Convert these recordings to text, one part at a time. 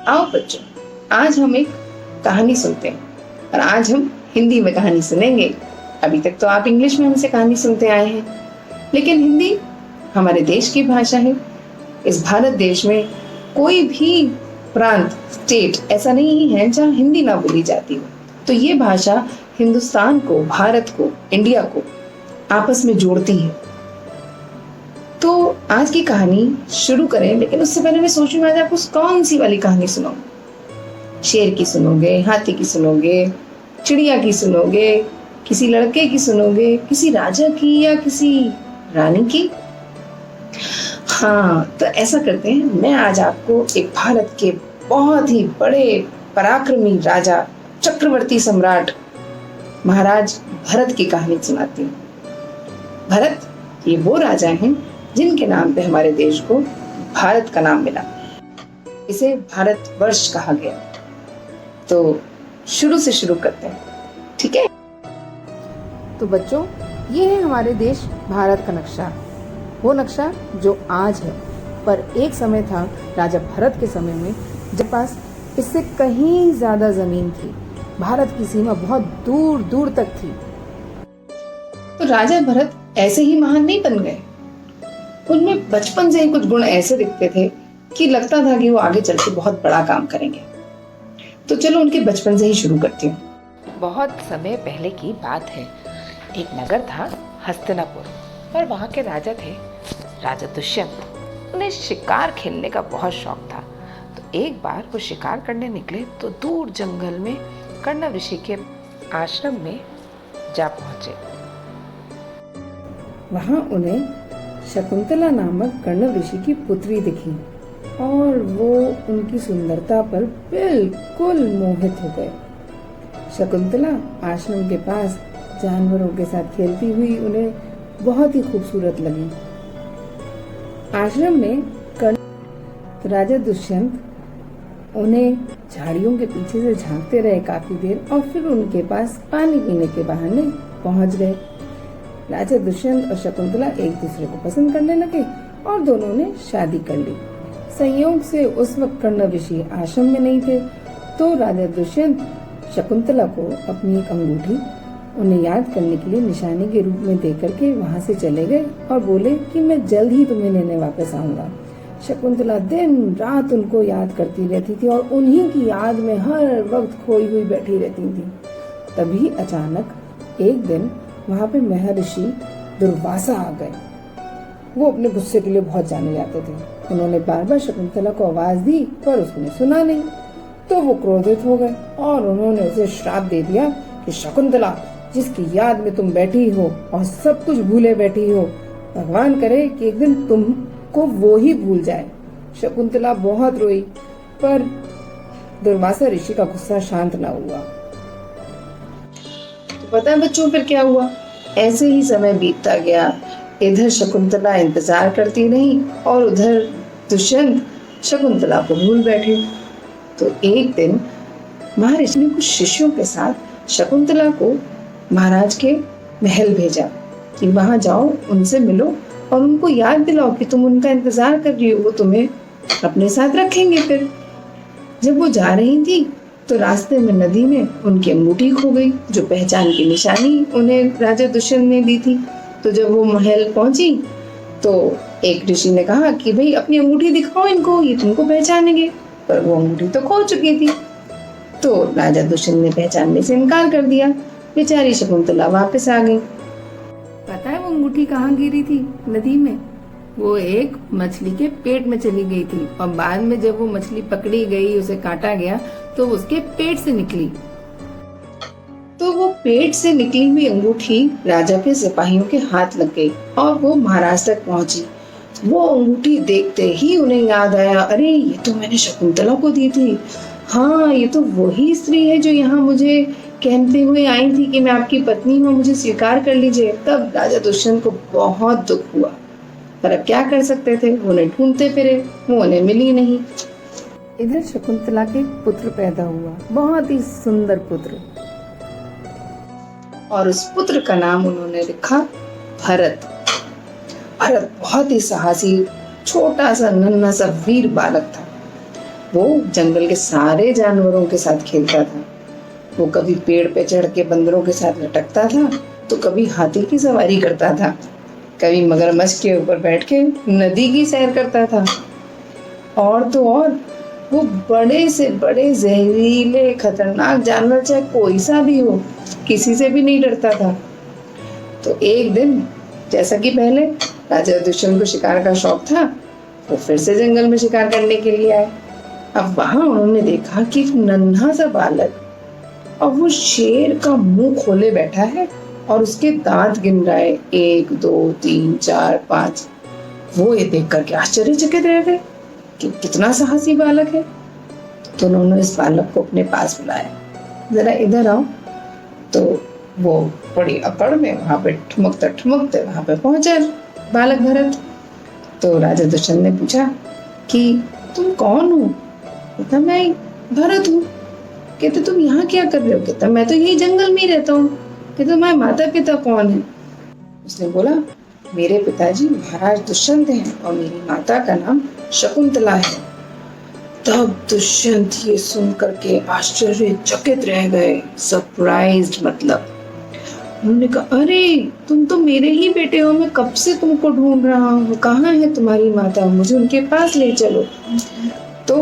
आओ बच्चों, आज हम एक कहानी सुनते हैं और आज हम हिंदी में कहानी सुनेंगे। अभी तक तो आप इंग्लिश में हमसे कहानी सुनते आए हैं, लेकिन हिंदी हमारे देश की भाषा है। इस भारत देश में कोई भी प्रांत, स्टेट ऐसा नहीं है जहाँ हिंदी ना बोली जाती हो। तो ये भाषा हिंदुस्तान को, भारत को, इंडिया को आपस में जोड़ती है। तो आज की कहानी शुरू करें, लेकिन उससे पहले मैं सोचूं आज आपको कौन सी वाली कहानी सुनाऊं। शेर की सुनोगे, हाथी की सुनोगे, चिड़िया की सुनोगे, किसी लड़के की सुनोगे, किसी राजा की या किसी रानी की? हाँ, तो ऐसा करते हैं, मैं आज आपको एक भारत के बहुत ही बड़े पराक्रमी राजा, चक्रवर्ती सम्राट महाराज भरत की कहानी सुनाती हूँ। भरत ये वो राजा हैं जिनके नाम पे हमारे देश को भारत का नाम मिला। इसे भारतवर्ष कहा गया। तो शुरू से शुरू करते हैं, ठीक है? तो बच्चों, ये है हमारे देश भारत का नक्शा। वो नक्शा जो आज है, पर एक समय था राजा भरत के समय में, जब पास इससे कहीं ज्यादा जमीन थी। भारत की सीमा बहुत दूर दूर तक थी। तो राजा भरत ऐसे ही महान नहीं बन गए। उनमें बचपन से ही कुछ गुण ऐसे दिखते थे कि लगता था कि वो आगे चल के बहुत बड़ा काम करेंगे। तो चलो उनके बचपन से ही शुरू करती हूँ। बहुत समय पहले की बात है। एक नगर था हस्तिनापुर और वहाँ के राजा थे राजा दुष्यंत। उन्हें शिकार खेलने का बहुत शौक था। तो एक बार वो शिकार करने निकले तो दूर जंगल में कर्ण ऋषि के आश्रम में जा पहुंचे। वहाँ उन्हें शकुंतला नामक कर्ण ऋषि की पुत्री दिखी और वो उनकी सुंदरता पर बिल्कुल मोहित हो गए। शकुंतला आश्रम के पास जानवरों के साथ खेलती हुई उन्हें बहुत ही खूबसूरत लगी। आश्रम में कर्ण राजा दुष्यंत उन्हें झाड़ियों के पीछे से झांकते रहे काफी देर और फिर उनके पास पानी पीने के बहाने पहुंच गए। राजा दुष्यंत और शकुंतला एक दूसरे को पसंद करने लगे और दोनों ने शादी कर ली। संयोग से उस वक्त कर्ण ऋषि आश्रम में नहीं थे, तो राजा दुष्यंत शकुंतला को अपनी एक अंगूठी उन्हें याद करने के लिए निशानी के रूप में देकर के वहाँ से चले गए और बोले कि मैं जल्द ही तुम्हें लेने वापस आऊंगा। शकुंतला दिन रात उनको याद करती रहती थी और उन्हीं की याद में हर वक्त खोई हुई बैठी रहती थी। तभी अचानक एक दिन वहाँ पे महर्षि दुर्वासा आ गए। वो अपने गुस्से के लिए बहुत जाने जाते थे। उन्होंने बार बार शकुंतला को आवाज दी, पर उसने सुना नहीं। तो वो क्रोधित हो गए और उन्होंने उसे श्राप दे दिया कि शकुंतला, जिसकी याद में तुम बैठी हो और सब कुछ भूले बैठी हो, भगवान करे कि एक दिन तुमको वो ही भूल जाए। शकुंतला बहुत रोई, पर दुर्वासा ऋषि का गुस्सा शांत न हुआ। तो पता है बच्चों फिर क्या हुआ? ऐसे ही समय बीतता गया। इधर शकुंतला इंतजार करती रही और उधर दुष्यंत शकुंतला को भूल बैठे। तो एक दिन महर्षि ने कुछ शिष्यों के साथ शकुंतला को महाराज के महल भेजा कि वहां जाओ, उनसे मिलो और उनको याद दिलाओ कि तुम उनका इंतजार कर रही हो, वो तुम्हें अपने साथ रखेंगे। फिर जब वो जा रही थी तो रास्ते में नदी में उनकी अंगूठी खो गई, जो पहचान की निशानी उन्हें राजा दुष्यंत ने दी थी। तो जब वो महल पहुंची तो एक ऋषि ने कहा कि भाई अपनी अंगूठी दिखाओ इनको, ये तुमको पहचानेंगे। पर वो अंगूठी तो खो चुकी थी। तो राजा दुष्यंत ने पहचानने से इनकार कर दिया। बेचारी शकुंतला वापस आ गई। पता है वो अंगूठी कहाँ गिरी थी? नदी में। वो एक मछली के पेट में चली गई थी और बाद में जब वो मछली पकड़ी गई, उसे काटा गया, तो उसके पेट से निकली। तो वो पेट से निकली हुई अंगूठी राजा के सिपाहियों के हाथ लग गई और वो महाराज तक पहुंची। वो अंगूठी देखते ही उन्हें याद आया, अरे ये तो मैंने शकुंतला को दी थी। हाँ, ये तो वही स्त्री है जो यहाँ मुझे कहते हुए आई थी कि मैं आपकी पत्नी हूँ, मुझे स्वीकार कर लीजिए। तब राजा दुष्यंत को बहुत दुख हुआ, पर अब क्या कर सकते थे? वो उन्हें ढूंढते फिरे, वो उन्हें मिली नहीं। इधर शकुंतला के पुत्र पैदा हुआ, बहुत ही सुंदर पुत्र, और उस पुत्र का नाम उन्होंने लिखा भरत। भरत बहुत ही साहसी, छोटा सा नन्हा सा वीर बालक था। वो जंगल के सारे जानवरों के साथ खेलता था। वो कभी पेड़ पे चढ़ के बंदरों के साथ लटकता था, तो कभी हाथी की सवारी करता था, कभी मगरमच्छ के ऊपर बैठ के नदी की सैर करता था, और तो और वो बड़े से बड़े जहरीले खतरनाक जानवर चाहे कोई सा भी हो, किसी से भी नहीं डरता था। तो एक दिन, जैसा कि पहले राजा दुष्यंत को शिकार का शौक था, वो फिर से जंगल में शिकार करने के लिए आए। अब वहां उन्होंने देखा कि एक नन्हा सा बालक और वो शेर का मुंह खोले बैठा है और उसके दांत गिन रहा है, 1 2 3 4 5। वो ये देख करके आश्चर्यचकित रह गए कि कितना साहसी बालक है। तो उन्होंने इस बालक को अपने पास बुलाया, जरा इधर आओ। तो वो बड़ी अकड़ में वहां पे ठुमकते वहां पे पहुंचे बालक भरत। तो राजा दुष्यंत ने पूछा कि तुम कौन हो? कहता मैं भरत हूँ। कहते तुम यहाँ क्या कर रहे हो? कहता मैं तो यही जंगल में ही रहता हूँ। कहते तुम्हारे माता पिता कौन है? उसने बोला मेरे पिताजी महाराज दुष्यंत हैं और मेरी माता का नाम शकुंतला है। तब दुष्यंत ये सुन करके आश्चर्यचकित रह गए, सरप्राइज्ड मतलब। उन्होंने कहा अरे तुम तो मेरे ही बेटे हो, मैं कब से तुमको ढूंढ रहा हूँ, कहाँ है तुम्हारी माता, मुझे उनके पास ले चलो। तो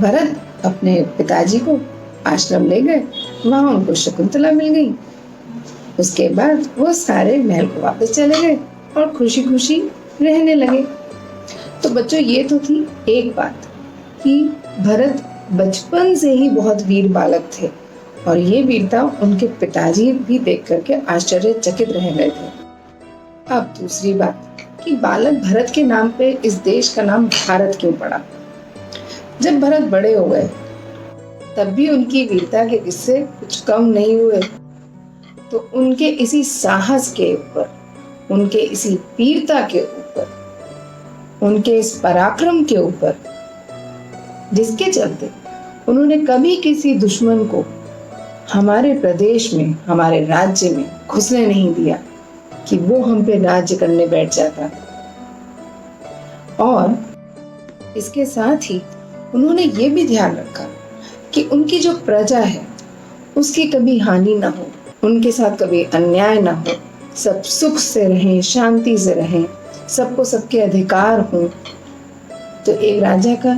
भरत अपने पिताजी को आश्रम ले गए, वहां उनको शकुंतला मिल गई। उसके बाद वो सारे महल को वापस चले गए और खुशी खुशी रहने लगे। तो बच्चों ये तो थी एक बात कि भरत बचपन से ही बहुत वीर बालक थे और ये वीरता उनके पिताजी भी देख करके आश्चर्यचकित रह गए थे। अब दूसरी बात कि बालक भरत के नाम पे इस देश का नाम भारत क्यों पड़ा? जब भरत बड़े हो गए तब भी उनकी वीरता के किस्से कुछ कम नहीं हुए। तो उनके इसी साहस के ऊपर, उनके इसी वीरता के ऊपर, उनके इस पराक्रम के ऊपर, जिसके चलते उन्होंने कभी किसी दुश्मन को हमारे प्रदेश में, हमारे राज्य में घुसने नहीं दिया कि वो हम पे राज्य करने बैठ जाता। और इसके साथ ही उन्होंने ये भी ध्यान रखा कि उनकी जो प्रजा है उसकी कभी हानि ना हो, उनके साथ कभी अन्याय ना हो, सब सुख से रहें, शांति से रहें, सबको सबके अधिकार हों। तो एक राजा का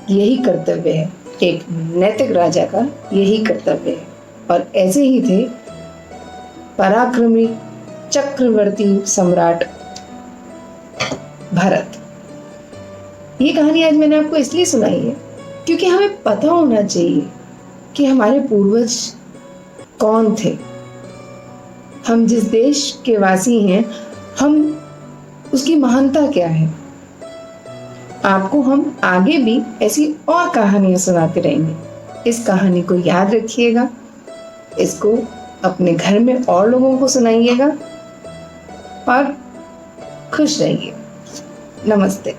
यही कर्तव्य है, एक नैतिक राजा का यही कर्तव्य है। और ऐसे ही थे पराक्रमी चक्रवर्ती सम्राट भरत। ये कहानी आज मैंने आपको इसलिए सुनाई है क्योंकि हमें पता होना चाहिए कि हमारे पूर्वज कौन थे, हम जिस देश के वासी हैं, हम उसकी महानता क्या है। आपको हम आगे भी ऐसी और कहानियां सुनाते रहेंगे। इस कहानी को याद रखिएगा, इसको अपने घर में और लोगों को सुनाइएगा और खुश रहिए। नमस्ते।